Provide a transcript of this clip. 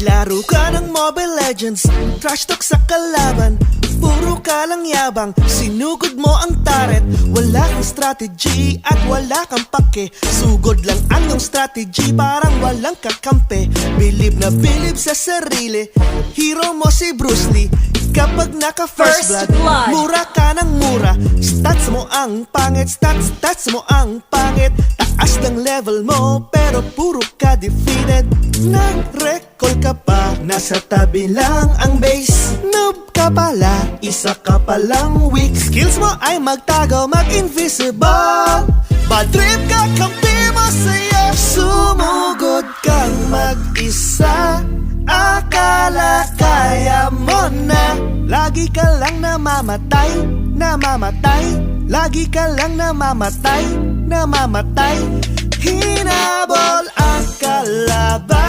Naglaro ka ng Mobile Legends, trash talk sa kalaban, puro ka lang yabang, sinugod mo ang taret. Wala kang strategy at wala kang pake, sugod lang ang iyong strategy, parang walang kakampi. Bilib na bilib sa sarili, hero mo si Bruce Lee. Kapag naka first blood, mura ka ng mura. Stats mo ang pangit, stats mo ang pangit. Taas ng level mo pero puro ka defeated. Nag-recall ka pa, nasa tabi lang ang base. Noob ka pala, isa ka palang weak. Skills mo ay magtago, mag-invisible. Bad trip ka, kampi mo sa'yo. Sumugod kang mag-isa, akala kaya mo na. Lagi ka lang namamatay, namamatay. Lagi ka lang namamatay, namamatay. Hinabol ang kalaban,